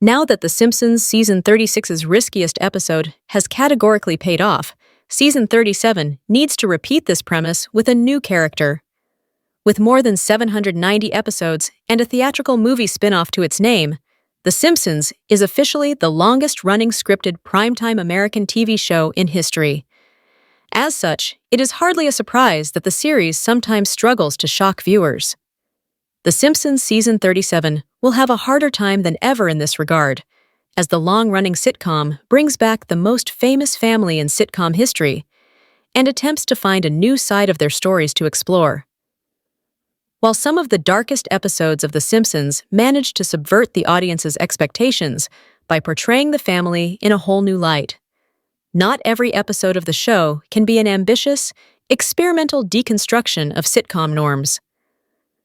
Now that The Simpsons Season 36's riskiest episode has categorically paid off, Season 37 needs to repeat this premise with a new character. With more than 790 episodes and a theatrical movie spin-off to its name, The Simpsons is officially the longest-running scripted primetime American TV show in history. As such, it is hardly a surprise that the series sometimes struggles to shock viewers. The Simpsons Season 37 will have a harder time than ever in this regard, as the long-running sitcom brings back the most famous family in sitcom history and attempts to find a new side of their stories to explore. While some of the darkest episodes of The Simpsons manage to subvert the audience's expectations by portraying the family in a whole new light, not every episode of the show can be an ambitious, experimental deconstruction of sitcom norms.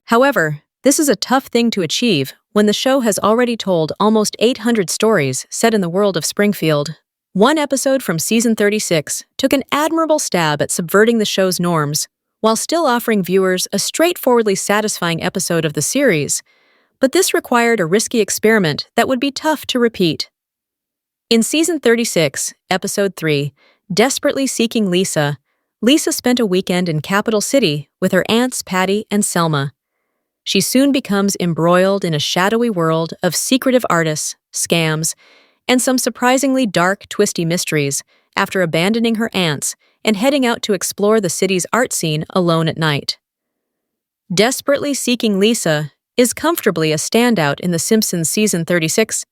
However, this is a tough thing to achieve when the show has already told almost 800 stories set in the world of Springfield. One episode from Season 36 took an admirable stab at subverting the show's norms, while still offering viewers a straightforwardly satisfying episode of the series, but this required a risky experiment that would be tough to repeat. In Season 36, Episode 3, Desperately Seeking Lisa, Lisa spent a weekend in Capital City with her aunts Patty and Selma. She soon becomes embroiled in a shadowy world of secretive artists, scams, and some surprisingly dark, twisty mysteries after abandoning her aunts and heading out to explore the city's art scene alone at night. Desperately Seeking Lisa is comfortably a standout in The Simpsons Season 36,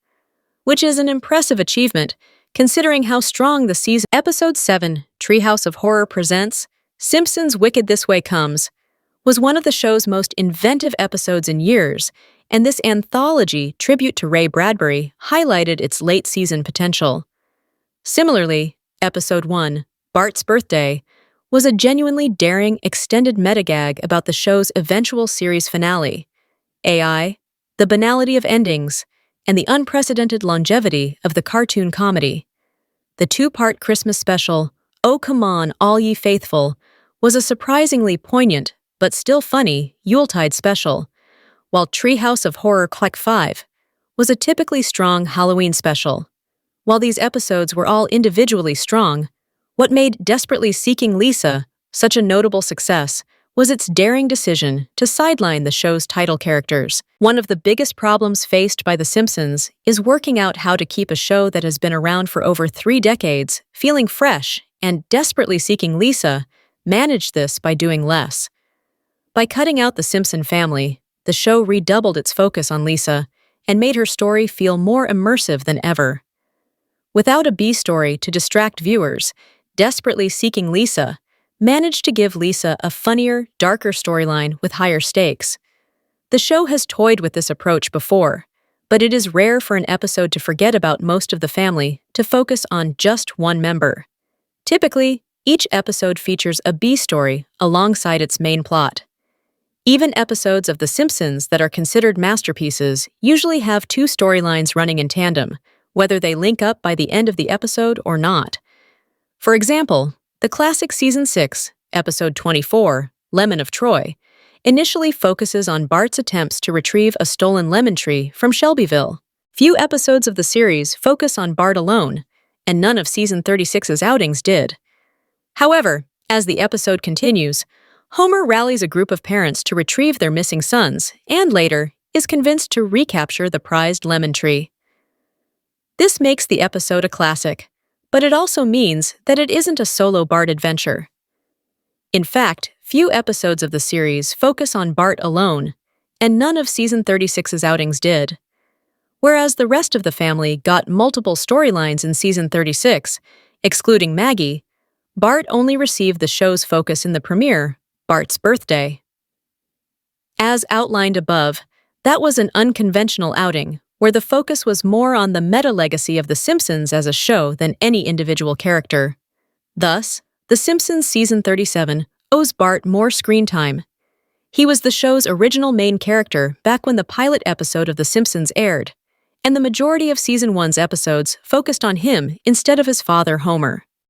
which is an impressive achievement considering how strong the season. Episode 7, Treehouse of Horror presents Simpsons Wicked This Way Comes, was one of the show's most inventive episodes in years, and this anthology tribute to Ray Bradbury highlighted its late-season potential. Similarly, Episode 1, Bart's Birthday, was a genuinely daring extended metagag about the show's eventual series finale, AI, the banality of endings, and the unprecedented longevity of the cartoon comedy. The two-part Christmas special, Oh Come On, All Ye Faithful, was a surprisingly poignant but still funny Yuletide special, while Treehouse of Horror Click 5 was a typically strong Halloween special. While these episodes were all individually strong, what made Desperately Seeking Lisa such a notable success was its daring decision to sideline the show's title characters. One of the biggest problems faced by The Simpsons is working out how to keep a show that has been around for over 3 decades feeling fresh, and Desperately Seeking Lisa managed this by doing less. By cutting out the Simpson family, the show redoubled its focus on Lisa and made her story feel more immersive than ever. Without a B story to distract viewers, Desperately Seeking Lisa managed to give Lisa a funnier, darker storyline with higher stakes. The show has toyed with this approach before, but it is rare for an episode to forget about most of the family to focus on just one member. Typically, each episode features a B story alongside its main plot. Even episodes of The Simpsons that are considered masterpieces usually have 2 storylines running in tandem, whether they link up by the end of the episode or not. For example, the classic Season 6, Episode 24, Lemon of Troy, initially focuses on Bart's attempts to retrieve a stolen lemon tree from Shelbyville. Few episodes of the series focus on Bart alone, and none of Season 36's outings did. However, as the episode continues, Homer rallies a group of parents to retrieve their missing sons, and later is convinced to recapture the prized lemon tree. This makes the episode a classic, but it also means that it isn't a solo Bart adventure. In fact, few episodes of the series focus on Bart alone, and none of Season 36's outings did. Whereas the rest of the family got multiple storylines in Season 36, excluding Maggie, Bart only received the show's focus in the premiere, Bart's Birthday. As outlined above, that was an unconventional outing, where the focus was more on the meta-legacy of The Simpsons as a show than any individual character. Thus, The Simpsons Season 37 owes Bart more screen time. He was the show's original main character back when the pilot episode of The Simpsons aired, and the majority of Season 1's episodes focused on him instead of his father, Homer.